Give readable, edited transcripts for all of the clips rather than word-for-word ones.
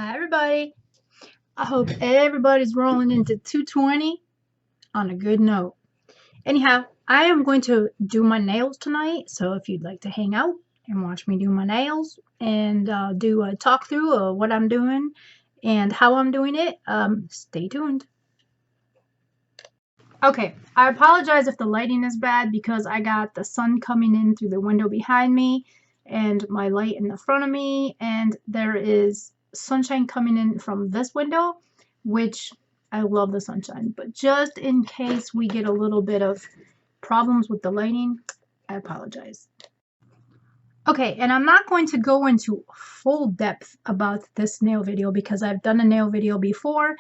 Hi everybody. I hope everybody's rolling into 220 on a good note. Anyhow, I am going to do my nails tonight, so if you'd like to hang out and watch me do my nails and do a talk through of what I'm doing and how I'm doing it, stay tuned. Okay, I apologize if the lighting is bad because I got the sun coming in through the window behind me and my light in the front of me, and there is sunshine coming in from this window, which I love the sunshine, but just in case we get a little bit of problems with the lighting, I apologize. Okay, and I'm not going to go into full depth about this nail video because I've done a nail video before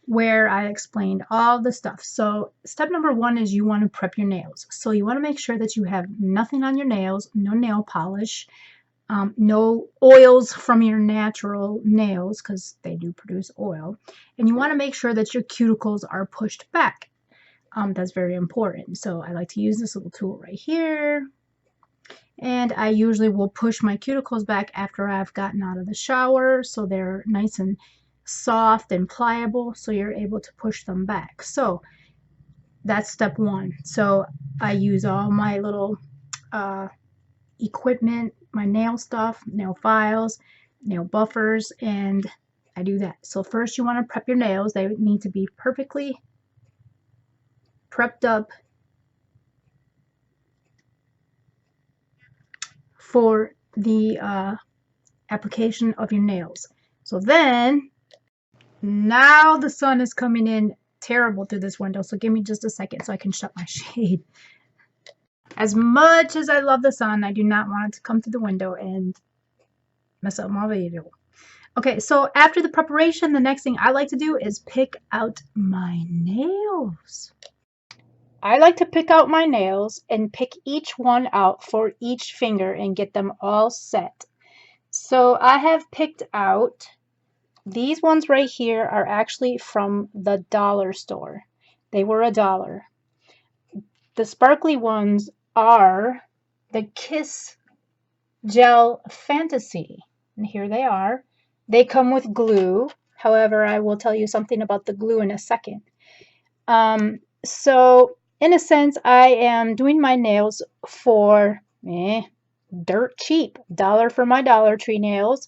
where I explained all the stuff. So step number one is you want to prep your nails. So you want to make sure that you have nothing on your nails, no nail polish, no oils from your natural nails because they do produce oil. And you want to make sure that your cuticles are pushed back. That's very important. So I like to use this little tool right here. And I usually will push my cuticles back after I've gotten out of the shower so they're nice and soft and pliable, so you're able to push them back. So that's step one. So I use all my little equipment, my nail stuff, nail files, nail buffers, and I do that. So first you want to prep your nails. They need to be perfectly prepped up for the application of your nails. So then, now the sun is coming in terrible through this window, so give me just a second so I can shut my shade. As much as I love the sun, I do not want it to come through the window and mess up my video. Okay, so after the preparation, the next thing I like to do is pick out my nails. I like to pick out my nails and pick each one out for each finger and get them all set. So I have picked out these ones right here are actually from the dollar store. They were $1. The sparkly ones are the Kiss Gel Fantasy. And here they are. They come with glue. However, I will tell you something about the glue in a second. So, in a sense, I am doing my nails for dirt cheap. $1 for my Dollar Tree nails.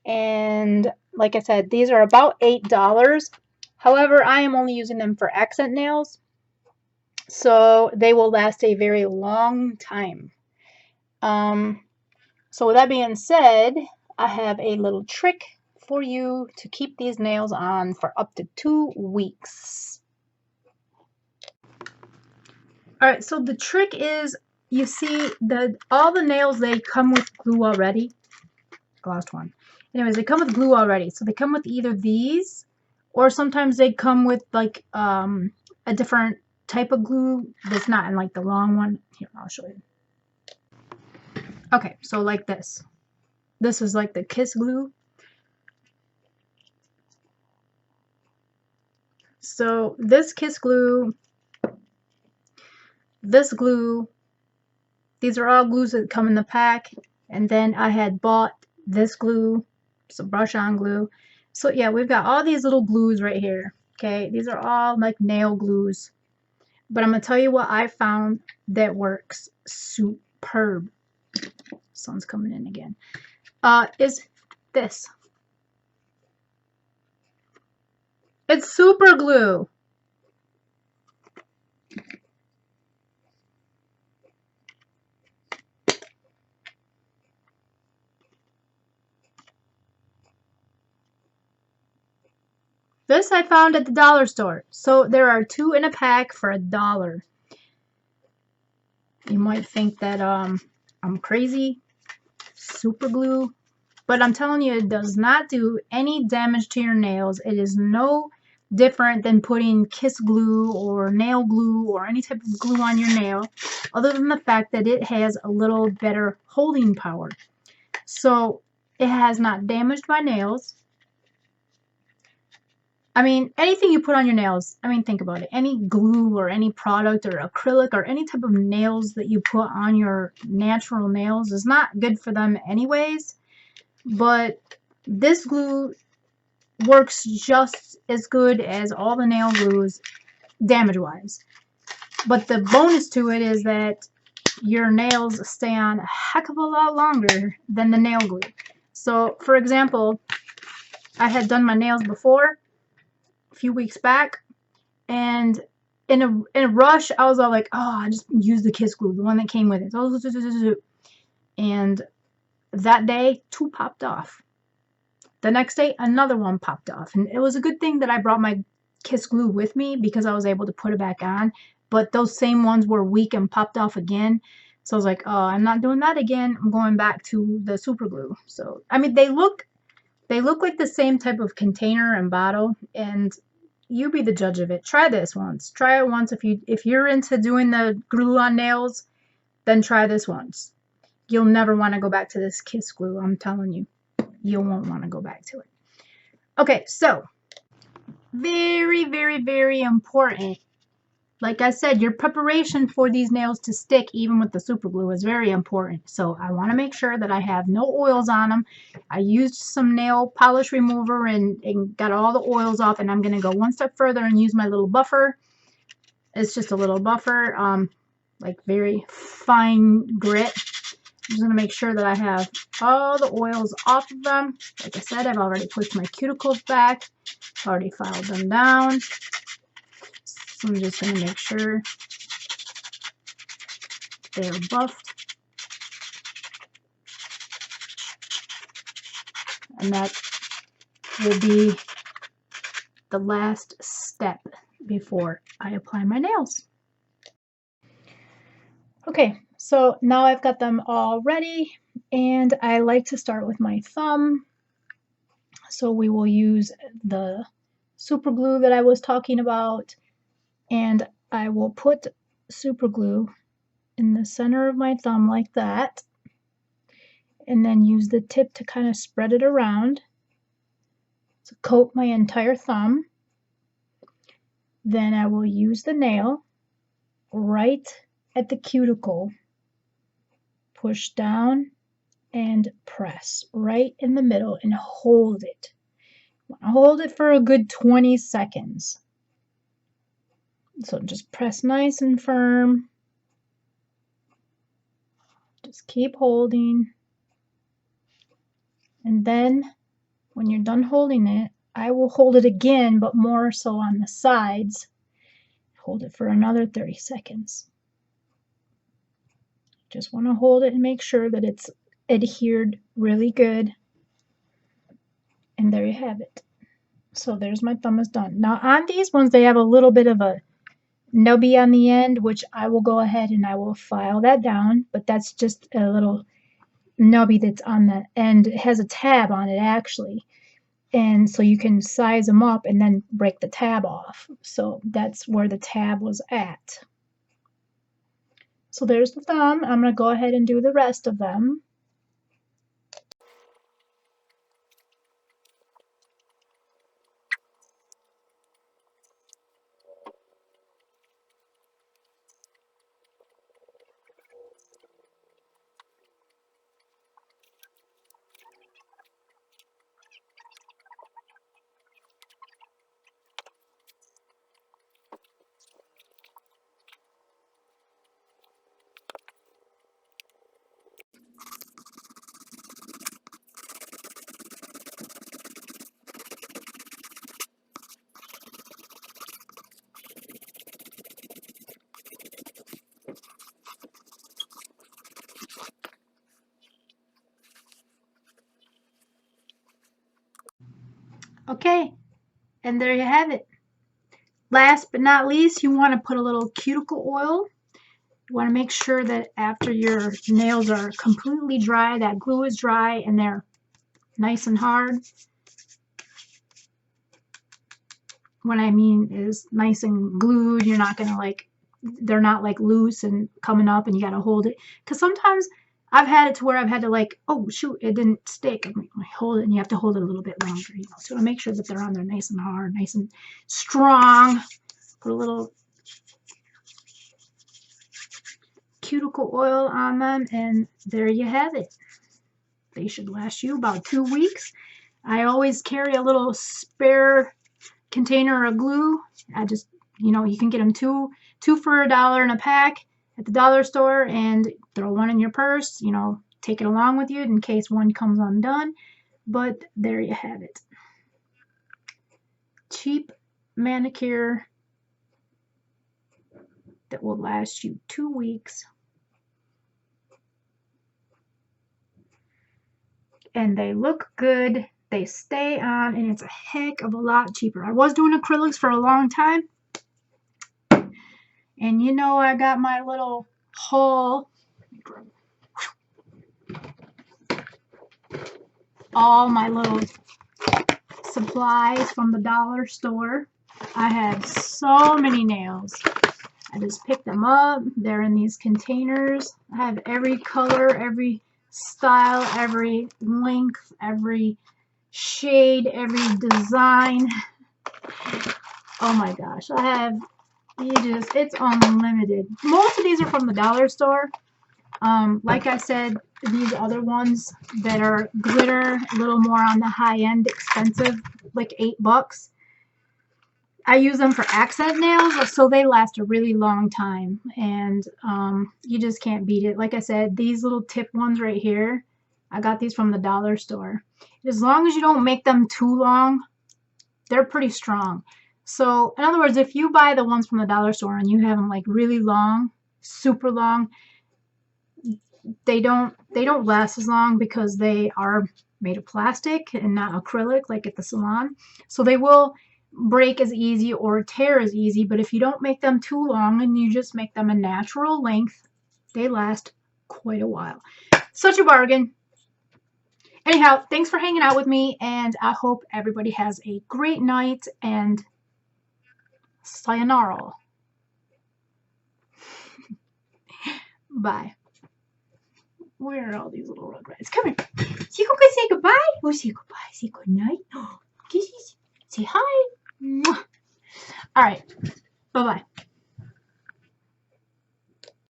And like I said, these are about $8. However, I am only using them for accent nails, so they will last a very long time. So with that being said, I have a little trick for you to keep these nails on for up to 2 weeks. Alright, so the trick is, you see, all the nails, they come with glue already. I lost one. Anyways, they come with glue already. So they come with either these, or sometimes they come with like a different type of glue that's not in like the long one. Here, I'll show you. Okay, so like this. This is like the Kiss glue. So this Kiss glue, this glue, these are all glues that come in the pack. And then I had bought this glue, some brush-on glue. So yeah, we've got all these little glues right here. Okay, these are all like nail glues. But I'm gonna tell you what I found that works superb. Sun's coming in again. Is this. It's super glue. This I found at the dollar store. So there are 2 in a pack for $1. You might think that I'm crazy. Super glue. But I'm telling you, it does not do any damage to your nails. It is no different than putting Kiss glue or nail glue or any type of glue on your nail, other than the fact that it has a little better holding power. So it has not damaged my nails. I mean, anything you put on your nails, I mean, think about it. Any glue or any product or acrylic or any type of nails that you put on your natural nails is not good for them anyways. But this glue works just as good as all the nail glues damage-wise. But the bonus to it is that your nails stay on a heck of a lot longer than the nail glue. So, for example, I had done my nails before, a few weeks back, and in a rush, I was all like, oh, I just used the kiss glue, the one that came with it. And that day, 2 popped off. The next day, another one popped off. And it was a good thing that I brought my kiss glue with me because I was able to put it back on. But those same ones were weak and popped off again. So I was like, oh, I'm not doing that again. I'm going back to the super glue. So, I mean, they look like the same type of container and bottle, and you be the judge of it. Try this once. Try it once. If you're into doing the glue on nails, then try this once. You'll never want to go back to this kiss glue, I'm telling you. You won't want to go back to it. Okay, so very, very, very important. Like I said, your preparation for these nails to stick, even with the super glue, is very important. So I want to make sure that I have no oils on them. I used some nail polish remover and got all the oils off, and I'm going to go one step further and use my little buffer. It's just a little buffer, like very fine grit. I'm just going to make sure that I have all the oils off of them. Like I said, I've already pushed my cuticles back. Already filed them down. So I'm just going to make sure they're buffed. And that will be the last step before I apply my nails. Okay, so now I've got them all ready, and I like to start with my thumb. So we will use the super glue that I was talking about, and I will put super glue in the center of my thumb like that, and then use the tip to kind of spread it around to coat my entire thumb. Then I will use the nail right at the cuticle, push down and press right in the middle and hold it. Hold it for a good 20 seconds. So just press nice and firm. Just keep holding. And then when you're done holding it, I will hold it again, but more so on the sides. Hold it for another 30 seconds. Just want to hold it and make sure that it's adhered really good. And there you have it. So there's my thumb is done. Now on these ones, they have a little bit of a nubby on the end, which I will go ahead and I will file that down, but that's just a little nubby that's on the end. It has a tab on it actually, and so you can size them up and then break the tab off. So that's where the tab was at. So there's the thumb. I'm going to go ahead and do the rest of them. Okay, and there you have it. Last but not least, you want to put a little cuticle oil. You want to make sure that after your nails are completely dry, that glue is dry and they're nice and hard. What I mean is nice and glued. You're not going to they're not like loose and coming up and you got to hold it. Because sometimes I've had it to where I've had to oh shoot, it didn't stick. I hold it and you have to hold it a little bit longer. So to make sure that they're on there nice and hard, nice and strong. Put a little cuticle oil on them, and there you have it. They should last you about 2 weeks. I always carry a little spare container of glue. I just, you can get them two for $1 in a pack at the dollar store, and throw one in your purse. Take it along with you in case one comes undone. But there you have it. Cheap manicure that will last you 2 weeks. And they look good. They stay on, and it's a heck of a lot cheaper. I was doing acrylics for a long time. And I got my little haul. All my little supplies from the dollar store. I have so many nails. I just picked them up. They're in these containers. I have every color, every style, every length, every shade, every design. Oh my gosh, I have, it's unlimited. Most of these are from the dollar store. Like I said, these other ones that are glitter, a little more on the high end, expensive, like $8. I use them for accent nails, so they last a really long time, and you just can't beat it. Like I said, these little tip ones right here, I got these from the dollar store. As long as you don't make them too long, they're pretty strong. So, in other words, if you buy the ones from the dollar store and you have them like really long, super long, they don't last as long because they are made of plastic and not acrylic like at the salon. So they will break as easy or tear as easy, but if you don't make them too long and you just make them a natural length, they last quite a while. Such a bargain. Anyhow, thanks for hanging out with me, and I hope everybody has a great night, and sayonara. Bye. Where are all these little rugrats? Come here. So you can say goodbye? Or say goodbye. Say good night. Kisses. Say hi. All right. Bye-bye.